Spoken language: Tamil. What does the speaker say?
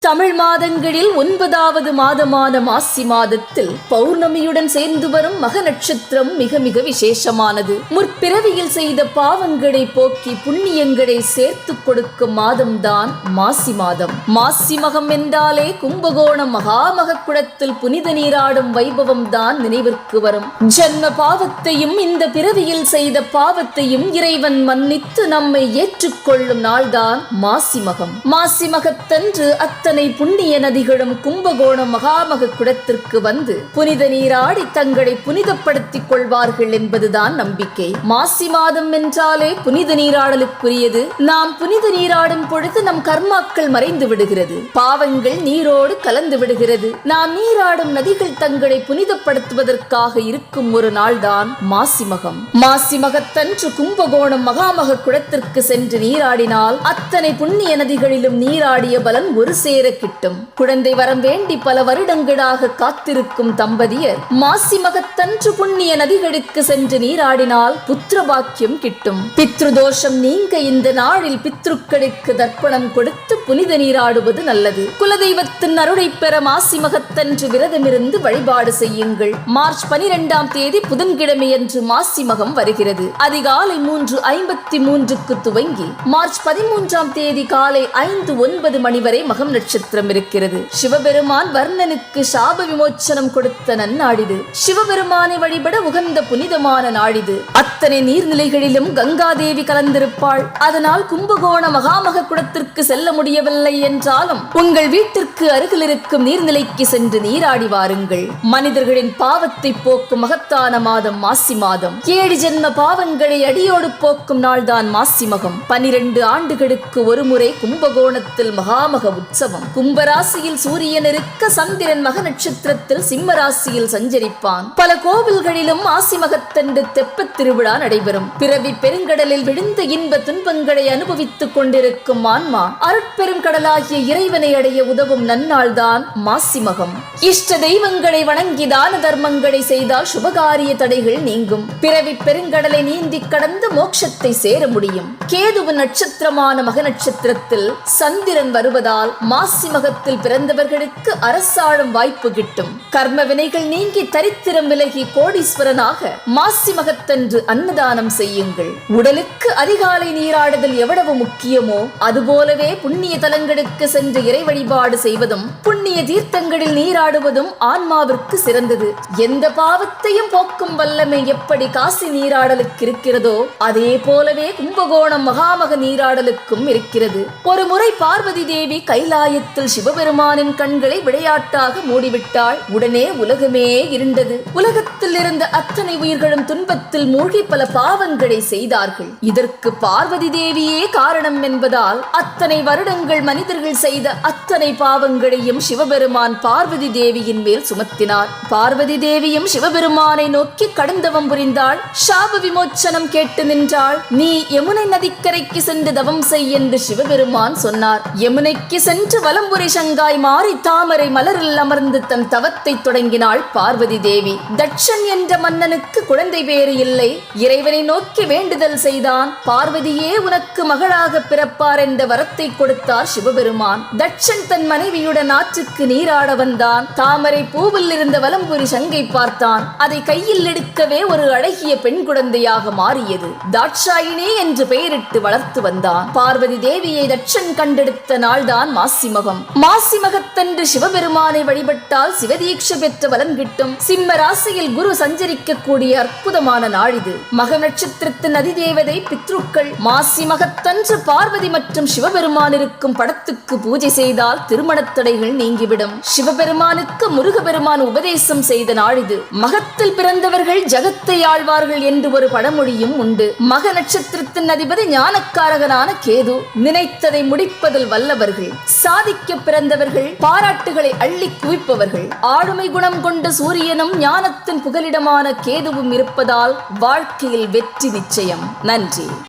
தமிழ் மாதங்களில் 9வது மாதமான மாசி மாதத்தில் பௌர்ணமியுடன் சேர்ந்து வரும் மக நட்சத்திரம் மிக மிக விசேஷமானது. முற்பிறவியில் செய்த பாவங்களை போக்கி புண்ணியங்களை சேர்த்து கொடுக்கும் மாதம்தான் மாசி மாதம். மாசி மகம் என்றாலே கும்பகோணம் மகாமக குளத்தில் புனித நீராடும் வைபவம் தான் நினைவிற்கு வரும். ஜன்ம பாவத்தையும் இந்த பிறவியில் செய்த பாவத்தையும் இறைவன் மன்னித்து நம்மை ஏற்றுக்கொள்ளும் நாள்தான் மாசி மகம். மாசி மகத்தன்று அத்தனை புண்ணிய நதிகளும் கும்பகோணம் மகாமக குடத்திற்கு வந்து புனித நீராடி தங்களை புனிதப்படுத்திக் கொள்வார்கள் என்பதுதான் நம்பிக்கை. மாசி மாதம் என்றாலே புனித நீராடலுக்குரியது. நாம் புனித நீராடும் பொழுது நம் கர்மாக்கள் மறைந்து விடுகிறது, பாவங்கள் நீரோடு கலந்து விடுகிறது. நாம் நீராடும் நதிகள் தங்களை புனிதப்படுத்துவதற்காக இருக்கும் ஒரு நாள்தான் மாசி மகம். மாசி மகத்தன்று கும்பகோணம் மகாமக குடத்திற்கு சென்று நீராடினால் அத்தனை புண்ணிய நதிகளிலும் நீராடிய பலன் ஒரு சேர கிட்டும். குழந்தை வரம் வேண்டி பல வருடங்களாக காத்திருக்கும் தம்பதியர் மாசி மகத்தன்று புண்ணிய நதிகளுக்கு சென்று நீராடினால் புத்திர பாக்கியம் கிட்டும். பித்ரு தோஷம் நீங்க இந்த நாளில் பித்ருக்களுக்கு தர்ப்பணம் கொடுத்து புனித நீராடுவது நல்லது. குலதெய்வத்தின் அருளை பெற மாசி மகத்தன்று விரதமிருந்து வழிபாடு செய்யுங்கள். மார்ச் 12ஆம் தேதி புதன்கிழமையன்று மாசி மகம் வருகிறது. அதிகாலை 3:53 துவங்கி மார்ச் 13ஆம் தேதி காலை 5:09 மணி வரை மகம் நட்சத்திரம் இருக்கிறது. சிவபெருமான் வர்ணனுக்கு சாப விமோச்சனம் கொடுத்த நன்னாடிது. சிவபெருமானை வழிபட உகந்த புனிதமான நாடிது. அத்தனை நீர்நிலைகளிலும் கங்காதேவி கலந்திருப்பாள். அதனால் கும்பகோண மகாமக குடத்திற்கு செல்ல முடியவில்லை என்றாலும் உங்கள் வீட்டிற்கு அருகில் இருக்கும் நீர்நிலைக்கு சென்று நீராடி வாருங்கள். மனிதர்களின் பாவத்தை போக்கும் மகத்தான மாதம் மாசி மாதம். 7 ஜென்ம பாவங்களை அடியோடு போக்கும் நாள்தான் மாசி மகம். 12 ஆண்டுகளுக்கு ஒரு முறை கும்பகோணத்தில் மகாமக உற்சவம். கும்பராசியில் சூரியன் இருக்க சந்திரன் மக நட்சத்திரத்தில் சிம்ம ராசியில் சஞ்சரிப்பான். பல கோவில்களிலும் மாசி மகத்தன்று தெப்பத் திருவிழா நடைபெறும். பிறவி பெருங்கடலில் விழுந்த இன்ப துன்பங்களை அனுபவித்துக் கொண்டிருக்கும் ஆன்மா அருட்பெரும் கடலாகிய இறைவனை அடைய உதவும் நன்னாள்தான் மாசி மகம். இஷ்ட தெய்வங்களை வணங்கி தான தர்மங்களை செய்தால் சுபகாரிய தடைகள் நீங்கும். பிறவி பெருங்கடலை நீந்தி கடந்து மோட்சத்தை சேர முடியும். கேதுவின் நட்சத்திரமான மக நட்சத்திரத்தில் சந்திரன் வருவதால் மாசி மகத்தில் பிறந்தவர்களுக்கு அரசாளும் வாய்ப்பு கிட்டும். கர்ம வினைகள் நீங்கி தரித்திரம் விலகி கோடீஸ்வரனாக மாசி மகத்தன்று அன்னதானம் செய்யுங்கள். உடலுக்கு அதிகாலை நீராடுதல் எவ்வளவு முக்கியமோ அதுபோலவே புண்ணிய தலங்களுக்கு சென்று இறை வழிபாடு செய்வதும் புண்ணிய தீர்த்தங்களில் நீராடுவதும் ஆன்மாவிற்கு சிறந்தது. எந்த பாவத்தையும் போக்கும் வல்லமை எப்படி காசி நீராடலுக்கு இருக்கிறதோ அதே போலவே கும்பகோணம் மகாமக நீராடலுக்கும் இருக்கிறது. ஒரு முறை பார்வதி தேவி கைலாயத்தில் சிவபெருமானின் கண்களை விளையாட்டாக மூடிவிட்டாள். உடனே உலகமே இருண்டது. உலகத்தில் இருந்த அத்தனை உயிர்களும் துன்பத்தில் மூழ்கி பல பாவங்களை செய்தார்கள். இதற்கு பார்வதி தேவியே காரணம் என்பதால் அத்தனை வருடங்கள் மனிதர்கள் செய்த அத்தனை பாவங்களையும் சிவபெருமான் பார்வதி தேவியின் மேல் சுமத்தினார். பார்வதி தேவியும் சிவபெருமானை நோக்கி கடுந்தவம் புரிந்தாள். சாப விமோச்சனம் கேட்டு நின்றாள். நீ யமுனை நதிக்கரைக்கு சென்று தவம் செய் என்று சிவபெருமான் சொன்னார். யமுனைக்கு சென்று வலம்புரி சங்காய் மாறி தாமரை மலரில் அமர்ந்து தன் தவத்தை தொடங்கினாள் பார்வதி தேவி. தட்சன் என்ற மன்னனுக்கு குழந்தை பேறு இல்லை. இறைவனை நோக்கி வேண்டுதல் செய்தான். பார்வதியே உனக்கு மகளாக பிறப்பார் என்ற வரத்தை கொடுத்தார் சிவபெருமான். தட்சன் தன் மனைவியுடன் ஆற்றுக்கு நீராட வந்தான். தாமரை பூவில் இருந்த வலம்புரி சங்கை பார்த்தான். அதை கையில் எடுக்கவே ஒரு அழகிய பெண் குழந்தையாக மாறியது. தாட்சாயினி என்று பெயரிட்டு வளர்த்து வந்தான். பார்வதி தேவியை தட்சன் கண்டெடுத்த நாள்தான் மாசி மகம். மாசி மகத்தன்று சிவபெருமானை வழிபட்டால் சிவதீட்சை பெற்ற பலன் கிட்டும். சிம்ம ராசியில் குரு சஞ்சரிக்கக்கூடிய அற்புதமான நாளிது. மக நட்சத்திரத்தின் அதிதேவதை பித்ருக்கள். மாசி மகத்தன்று பார்வதி மற்றும் சிவபெருமான் இருக்கும் படத்துக்கு பூஜை செய்தால் திருமணத் தடைகள் நீங்கிவிடும். சிவபெருமானுக்கு முருகபெருமான் உபதேசம் செய்த நாளிது. மகத்தில் பிறந்தவர்கள் ஜகத்தை ஆழ்வார்கள் என்று ஒரு பழமொழியும் உண்டு. மக நட்சத்திரத்தின் அதிபதி ஞானக்காரகனான கேது. நினைத்ததை முடிப்பதில் வல்லவர்கள். சாதிக்க பிறந்தவர்கள். பாராட்டுகளை அள்ளி குவிப்பவர்கள். ஆளுமை குணம் கொண்ட சூரியனும் ஞானத்தின் புகலிடமான கேதுவும் இருப்பதால் வாழ்க்கையில் வெற்றி நிச்சயம். நன்றி.